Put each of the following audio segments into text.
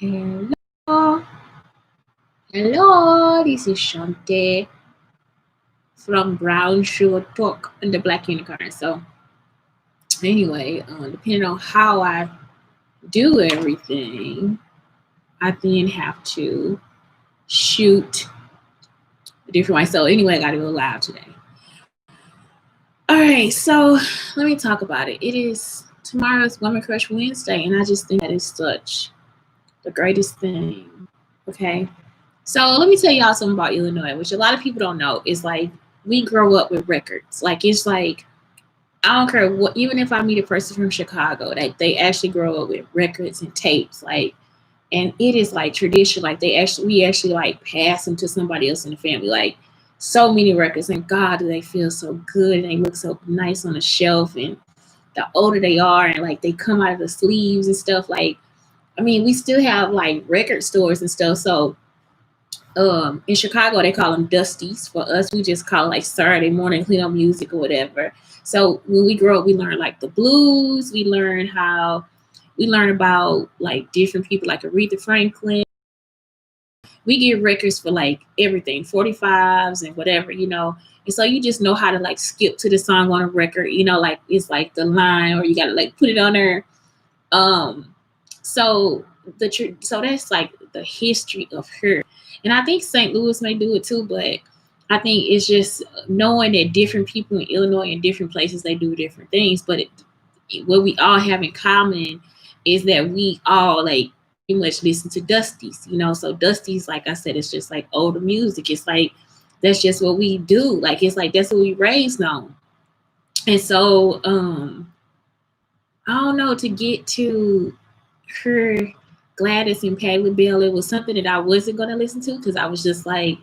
Hello, hello. This is Shante from Brown Sugar Talk and the Black Unicorn. So, anyway, depending on how I do everything, I then have to shoot a different way. So, anyway, I got to go live today. All right, so let me talk about it. It is tomorrow's Woman Crush Wednesday, and I just think that is such the greatest thing. Okay, so let me tell y'all something about Illinois, which a lot of people don't know. Is like we grow up with records. Like it's like I don't care what, even if I meet a person from Chicago, they actually grow up with records and tapes. Like, and it is like tradition. Like we actually like pass them to somebody else in the family. Like so many records, and God, do they feel so good and they look so nice on the shelf. And the older they are, and like they come out of the sleeves and stuff. Like, I mean, we still have like record stores and stuff. So in Chicago they call them dusties. For us, we just call it like Saturday morning clean up music or whatever. So when we grow up, we learn like the blues. We learn about like different people like Aretha Franklin. We get records for like everything, 45s and whatever. And so you just know how to like skip to the song on a record, like it's like the line or you gotta like put it on there. Um, so so that's like the history of her, and I think St. Louis may do it too, but I think it's just knowing that different people in Illinois in different places they do different things, but what we all have in common is that we all like pretty much listen to Dusties. So Dusties, like I said, it's just like older music. It's like that's just what we do. Like it's like that's what we raised on, and so I don't know, to get to her, Gladys and Patti LaBelle, it was something that I wasn't gonna listen to because I was just like,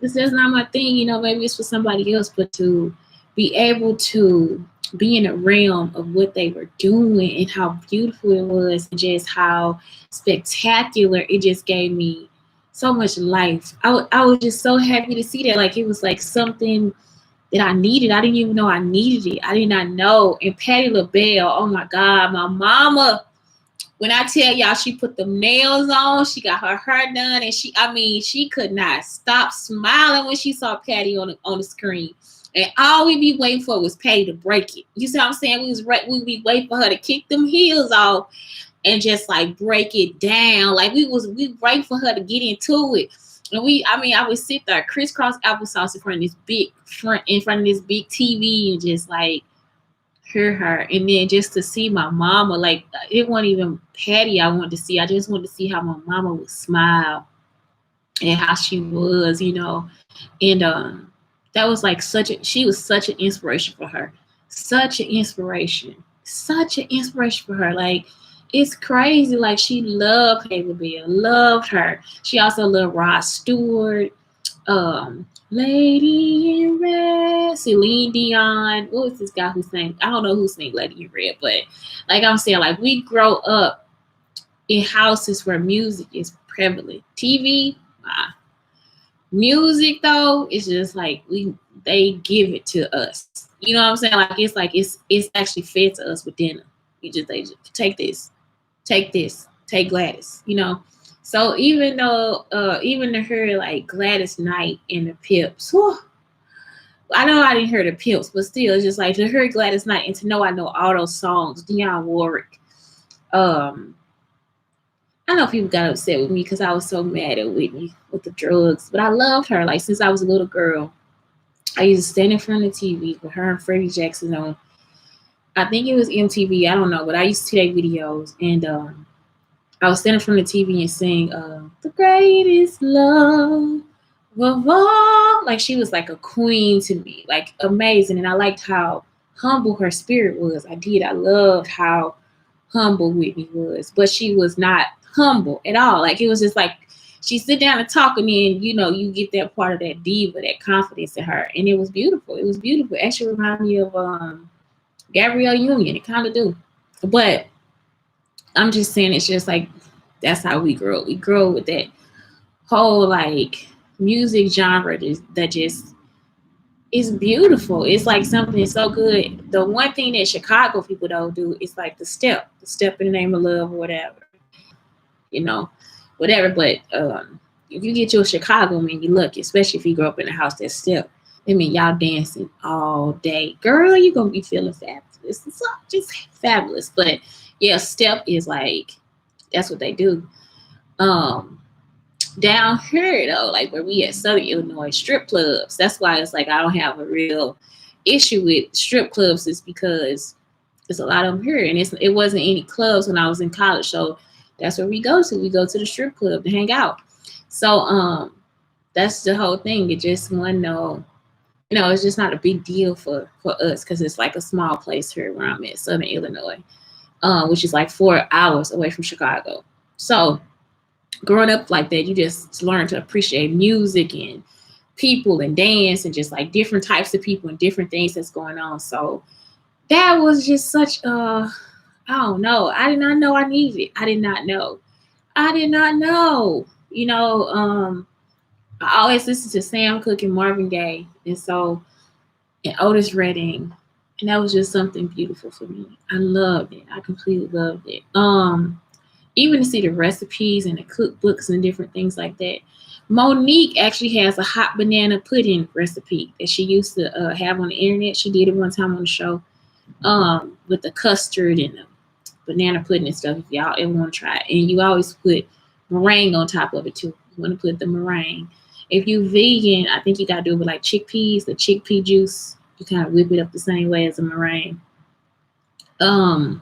this is not my thing. Maybe it's for somebody else, but to be able to be in the realm of what they were doing and how beautiful it was and just how spectacular it just gave me so much life. I was just so happy to see that. Like it was like something that I needed. I didn't even know I needed it. I did not know. And Patti LaBelle, oh my God, my mama, when I tell y'all she put the nails on, she got her hair done, and she could not stop smiling when she saw Patti on the screen. And all we be waiting for was Patti to break it. You see what I'm saying? We be waiting for her to kick them heels off and just like break it down. Like we waiting for her to get into it. And I would sit there crisscross applesauce in front of this big TV and just like hear her. And then just to see my mama, like it wasn't even Patti I wanted to see. I just wanted to see how my mama would smile and how she was. And that was like she was such an inspiration for her. Such an inspiration. Such an inspiration for her. Like it's crazy. Like she loved Patti LaBelle, loved her. She also loved Rod Stewart, Lady in Red, Celine Dion. What was this guy who sang? I don't know who sang Lady in Red, but like I'm saying, like we grow up in houses where music is prevalent. TV, music though, it's just like they give it to us. You know what I'm saying? Like it's actually fed to us with dinner. They just take this, take Gladys. So even though even to hear like Gladys Knight and the Pips, whew, I know I didn't hear the Pips, but still it's just like to hear Gladys Knight and to know I know all those songs, Dionne Warwick. I know people got upset with me because I was so mad at Whitney with the drugs, but I loved her. Like since I was a little girl, I used to stand in front of the TV with her and Freddie Jackson on. I think it was MTV. I don't know, but I used to see their videos, and I was standing in front of the TV and sing "The Greatest Love of All." Like she was like a queen to me, like amazing, and I liked how humble her spirit was. I did. I loved how humble Whitney was, but she was not humble at all. Like it was just like she sit down and talk, and then you get that part of that diva, that confidence in her, and it was beautiful. It was beautiful. It actually reminded me of Gabrielle Union. It kind of do, but I'm just saying it's just like that's how we grow. We grow with that whole like music genre that just is beautiful. It's like something so good. The one thing that Chicago people don't do is like the step in the name of love or whatever. you know, whatever. But if you get your Chicago man, you lucky, especially if you grow up in a house that's step. I mean, y'all dancing all day, girl. You gonna be feeling fabulous. It's just fabulous. But yeah, step is like that's what they do. Um, Down here though, like where we at Southern Illinois, strip clubs. That's why it's like I don't have a real issue with strip clubs, is because there's a lot of them here, and it wasn't any clubs when I was in college, so that's where we go to. We go to the strip club to hang out. So that's the whole thing. It just one no, it's just not a big deal for us because it's like a small place here where I'm at, Southern Illinois, which is like 4 hours away from Chicago. So growing up like that, you just learn to appreciate music and people and dance and just like different types of people and different things that's going on. So that was just such I don't know. I did not know I needed it. I did not know. I did not know. I always listen to Sam Cooke and Marvin Gaye, and Otis Redding, and that was just something beautiful for me. I loved it. I completely loved it. Even to see the recipes and the cookbooks and different things like that. Monique actually has a hot banana pudding recipe that she used to have on the internet. She did it one time on the show, with the custard and the banana pudding and stuff. If y'all ever want to try it, and you always put meringue on top of it too. You want to put the meringue. If you vegan, I think you gotta do it with like chickpeas, the chickpea juice. You kind of whip it up the same way as a meringue. I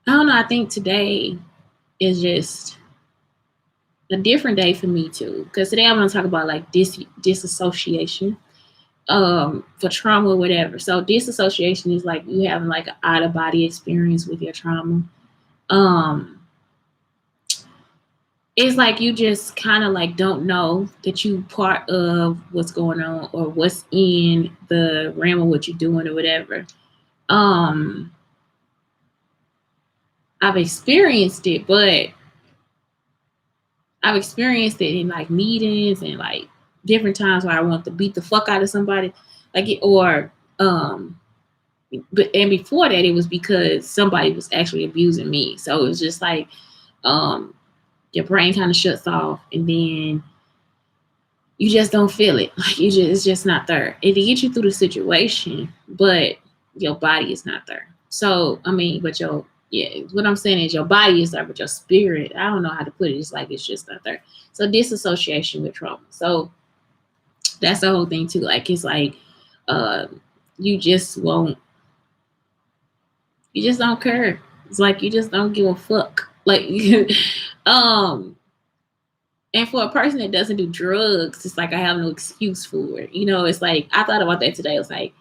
don't know. I think today is just a different day for me too. Because today I'm gonna talk about like disassociation, for trauma or whatever. So disassociation is like you having like an out of body experience with your trauma. Um, it's like you just kind of like don't know that you part of what's going on or what's in the realm of what you're doing or whatever. Um, I've experienced it, but I've experienced it in like meetings and like different times where I want to beat the fuck out of somebody, like it, or but and before that it was because somebody was actually abusing me. So it was just like um your brain kind of shuts off and then you just don't feel it. Like it's just not there. It get you through the situation, but your body is not there. So I mean, but what I'm saying is your body is there, but your spirit, I don't know how to put it. It's like it's just not there. So disassociation with trauma. So that's the whole thing too. Like it's like you just won't, you just don't care. It's like you just don't give a fuck. Like and for a person that doesn't do drugs, it's like I have no excuse for it. It's like I thought about that today. I was like,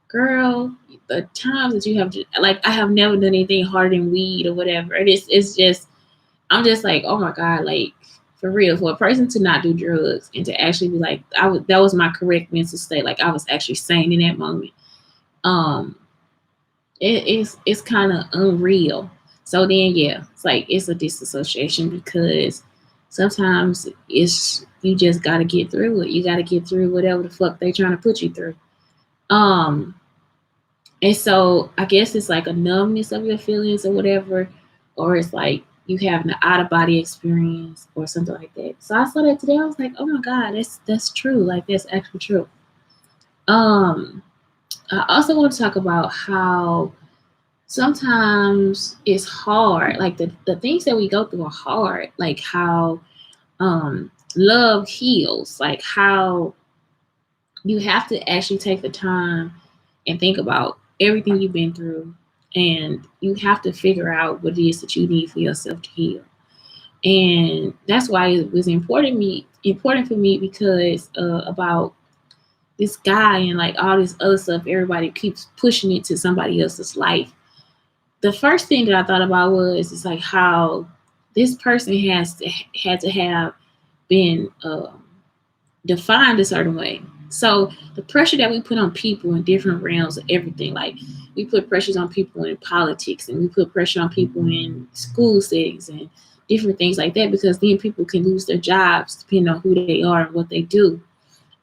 girl, the times that you have like I have never done anything harder than weed or whatever. And it's just I'm just like, oh my God, like for real, for a person to not do drugs and to actually be like, that was my correct mental state. Like I was actually sane in that moment. Um, it's kind of unreal. So then yeah, it's like it's a disassociation because sometimes it's you just gotta get through it. You gotta get through whatever the fuck they trying to put you through. Um, and so I guess it's like a numbness of your feelings or whatever, or it's like you having an out of body experience or something like that. So I saw that today. I was like, oh my God, that's true. Like that's actually true. Um, I also want to talk about how sometimes it's hard. Like the things that we go through are hard. Like how love heals. Like how you have to actually take the time and think about everything you've been through, and you have to figure out what it is that you need for yourself to heal. And that's why it was important for me because about this guy and like all this other stuff. Everybody keeps pushing it to somebody else's life. The first thing that I thought about was it's like how this person had to have been defined a certain way. So the pressure that we put on people in different realms of everything, like we put pressures on people in politics and we put pressure on people in school settings and different things like that, because then people can lose their jobs depending on who they are and what they do.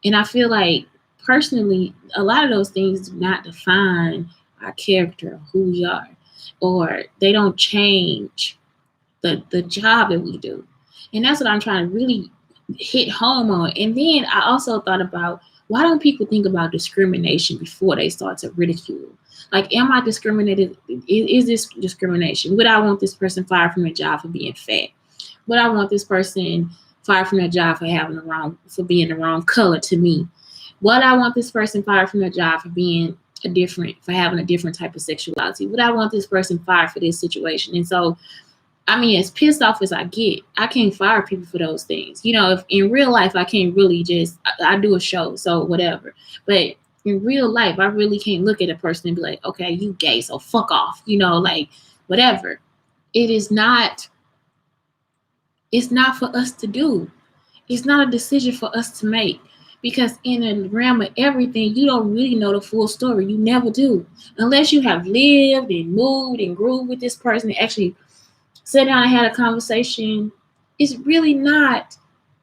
And I feel like personally, a lot of those things do not define our character, who we are, or they don't change the job that we do. And that's what I'm trying to really hit home on. And then I also thought about, why don't people think about discrimination before they start to ridicule? Like, am I discriminated? Is this discrimination? Would I want this person fired from their job for being fat? Would I want this person fired from their job for being the wrong color to me? Would I want this person fired from their job for having a different type of sexuality? Would I want this person fired for this situation? And so, I mean, as pissed off as I get, I can't fire people for those things. You know, if in real life, I can't really I do a show, so whatever. But in real life, I really can't look at a person and be like, okay, you gay, so fuck off. You know, like, whatever. It's not for us to do. It's not a decision for us to make. Because in the realm of everything, you don't really know the full story. You never do. Unless you have lived and moved and grew with this person and actually sat down and had a conversation, it's really not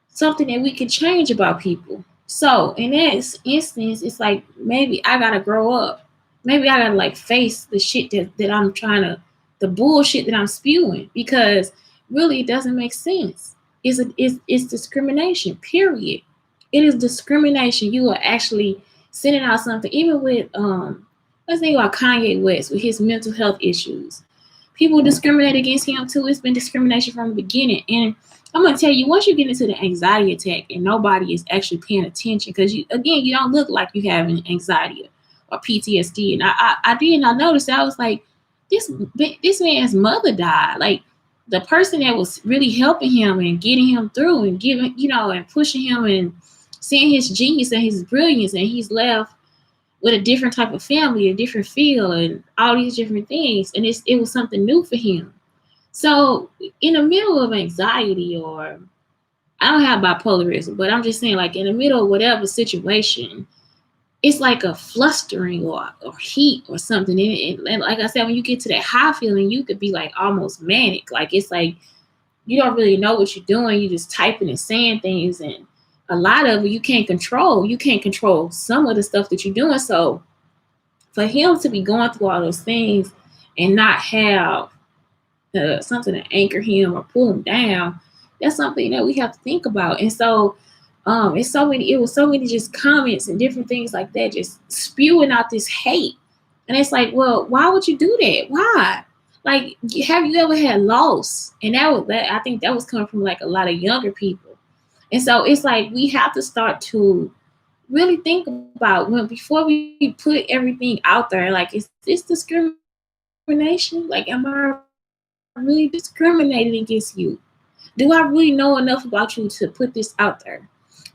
something that we can change about people. So in that instance, it's like, maybe I gotta grow up. Maybe I gotta like face the shit that I'm the bullshit that I'm spewing, because really it doesn't make sense. It's discrimination, period. It is discrimination. You are actually sending out something, even with let's think about Kanye West with his mental health issues. People discriminate against him too. It's been discrimination from the beginning. And I'm gonna tell you, once you get into the anxiety attack and nobody is actually paying attention, because you don't look like you have an anxiety or PTSD. And I noticed that. I was like, this man's mother died. Like, the person that was really helping him and getting him through and giving, and pushing him and seeing his genius and his brilliance, and he's left with a different type of family, a different feel, and all these different things. And it was something new for him. So in the middle of anxiety, or I don't have bipolarism, but I'm just saying, like, in the middle of whatever situation, it's like a flustering or heat or something. And like I said, when you get to that high feeling, you could be like almost manic. Like, it's like you don't really know what you're doing. You're just typing and saying things, and a lot of it you can't control. You can't control some of the stuff that you're doing. So for him to be going through all those things and not have something to anchor him or pull him down, that's something that we have to think about. And so it was so many just comments and different things like that, just spewing out this hate. And it's like, well, why would you do that? Why? Like, have you ever had loss? And I think that was coming from like a lot of younger people. And so it's like, we have to start to really think about before we put everything out there, like, is this discrimination? Like, am I really discriminating against you? Do I really know enough about you to put this out there?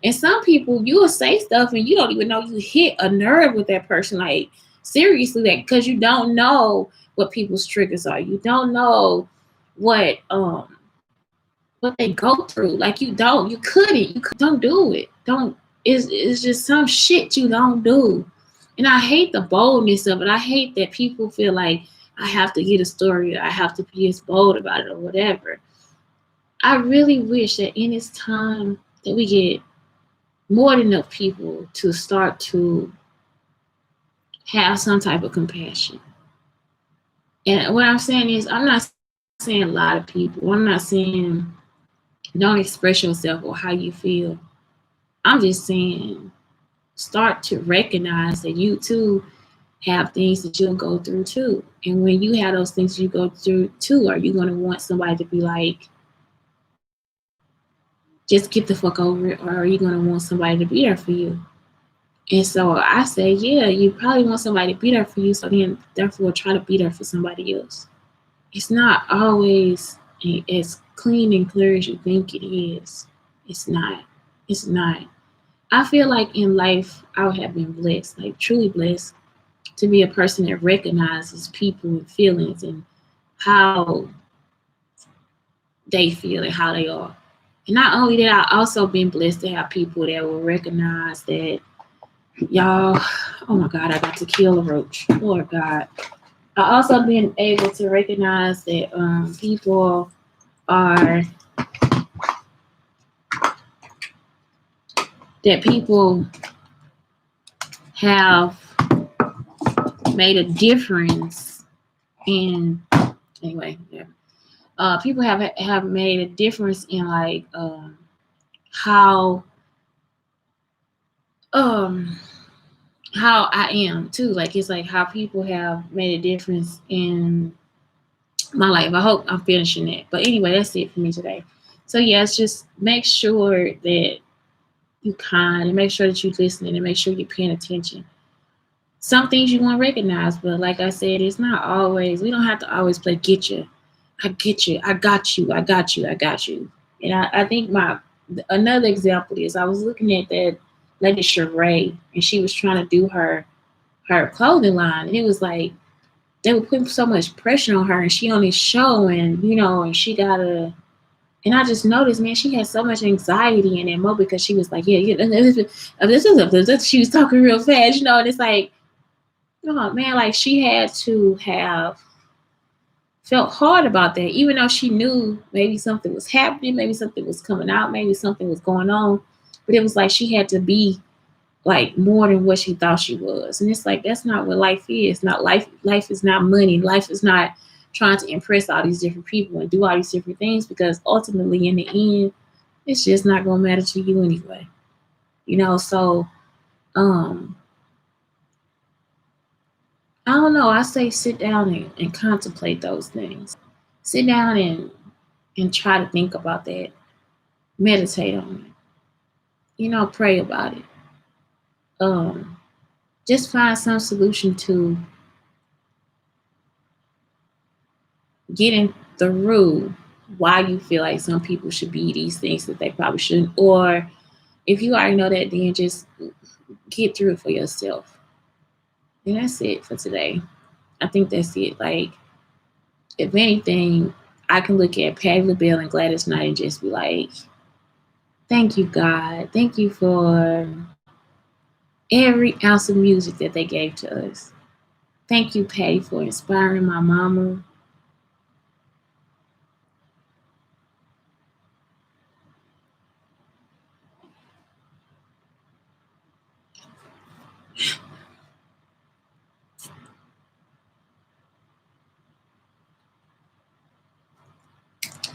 And some people, you will say stuff and you don't even know you hit a nerve with that person. Like, seriously, like, because you don't know what people's triggers are. You don't know what they go through. Like, you don't do it. It's just some shit you don't do. And I hate the boldness of it. I hate that people feel like I have to get a story, or I have to be as bold about it, or whatever. I really wish that in this time that we get more than enough people to start to have some type of compassion. And what I'm saying is, I'm not saying a lot of people. I'm not saying don't express yourself or how you feel. I'm just saying, start to recognize that you too have things that you'll go through too. And when you have those things you go through too, are you going to want somebody to be like, just get the fuck over it? Or are you going to want somebody to be there for you? And so I say, yeah, you probably want somebody to be there for you. So then, therefore, try to be there for somebody else. It's not always as clean and clear as you think it is. It's not. It's not. I feel like in life, I have been blessed, like truly blessed, to be a person that recognizes people and feelings and how they feel and how they are. And not only that, I also been blessed to have people that will recognize that, y'all, oh my God, I got to kill a roach. Lord God. I also been able to recognize that people have made a difference in, anyway, yeah. people have made a difference in like how um how I am too. Like it's like how people have made a difference in my life. I hope I'm finishing it. But anyway, that's it for me today. So yes, just make sure that you kind and make sure that you're listening and make sure you're paying attention. Some things you won't recognize, but like I said, it's not always. We don't have to always play get you. I get you. I got you. I got you. I got you. And I think my another example is I was looking at that lady Sheree, and she was trying to do her clothing line, and it was like they were putting so much pressure on her, and she on this show, and and she gotta. And I just noticed, man, she had so much anxiety in that moment because she was like, yeah, yeah, this. She was talking real fast, and it's like, oh man, like she had to have felt hard about that, even though she knew maybe something was happening, maybe something was coming out, maybe something was going on. But it was like she had to be like more than what she thought she was. And it's like that's not what life is. Not life is not money. Life is not trying to impress all these different people and do all these different things because ultimately in the end, it's just not gonna matter to you anyway. So um I don't know. I say sit down and contemplate those things. Sit down and try to think about that. Meditate on it. Pray about it. Um, just find some solution to getting through why you feel like some people should be these things that they probably shouldn't. Or if you already know that, then just get through it for yourself. And that's it for today. I think that's it. Like, if anything, I can look at Patti LaBelle and Gladys Knight and just be like, thank you, God. Thank you for every ounce of music that they gave to us. Thank you, Patti, for inspiring my mama.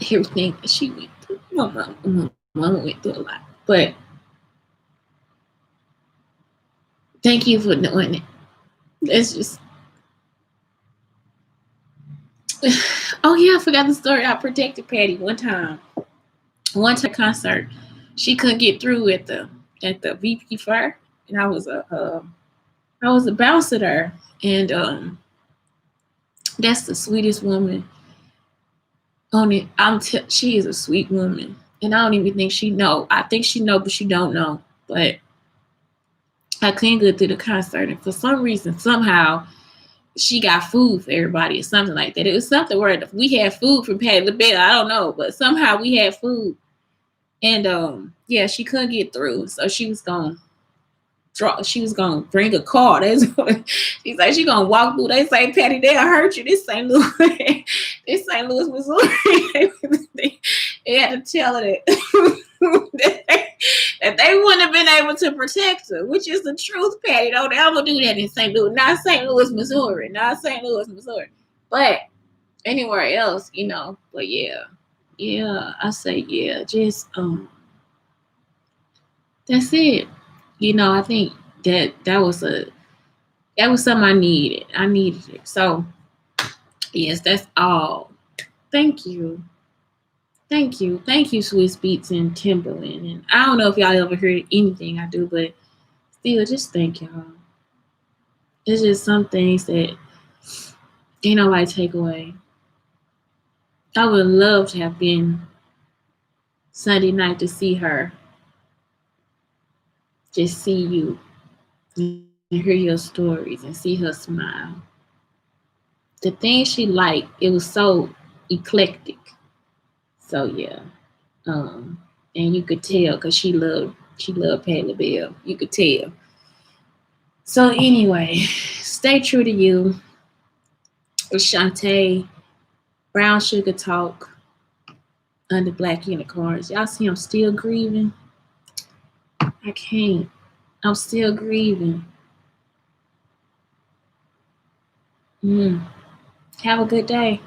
Everything that she went through. My mama went through a lot. But thank you for doing it. It's just oh yeah, I forgot the story. I protected Patti one time. One time concert. She couldn't get through at the VP Fair. And I was a bouncer there. And that's the sweetest woman on it. She is a sweet woman. And I don't even think she know. I think she know, but she don't know. But I couldn't get through the concert. And for some reason, somehow, she got food for everybody or something like that. It was something where we had food from Patti LaBelle. I don't know, but somehow we had food. And yeah, she couldn't get through. So she was gonna bring a car. She's like, she gonna walk through. They say, Patti, they'll hurt you. This St. Louis, this St. Louis, Missouri. They had to tell her that they wouldn't have been able to protect her, which is the truth, Patti. Don't ever do that in St. Louis. Not St. Louis, Missouri. Not St. Louis, Missouri. But anywhere else, But yeah, I say yeah. Just that's it. I think that was something I needed. I needed it. So yes, that's all. Thank you. Thank you. Thank you, Swiss Beats and Timberland. And I don't know if y'all ever heard anything I do, but still just thank y'all. It's just some things that ain't nobody take away. I would love to have been Sunday night to see her. Just see you and hear your stories and see her smile. The things she liked, it was so eclectic. So yeah. And you could tell because she loved Patti LaBelle. You could tell. So anyway, stay true to you. Shantae, Brown Sugar Talk, under Black Unicorns. Y'all see I'm still grieving? I can't. I'm still grieving. Have a good day.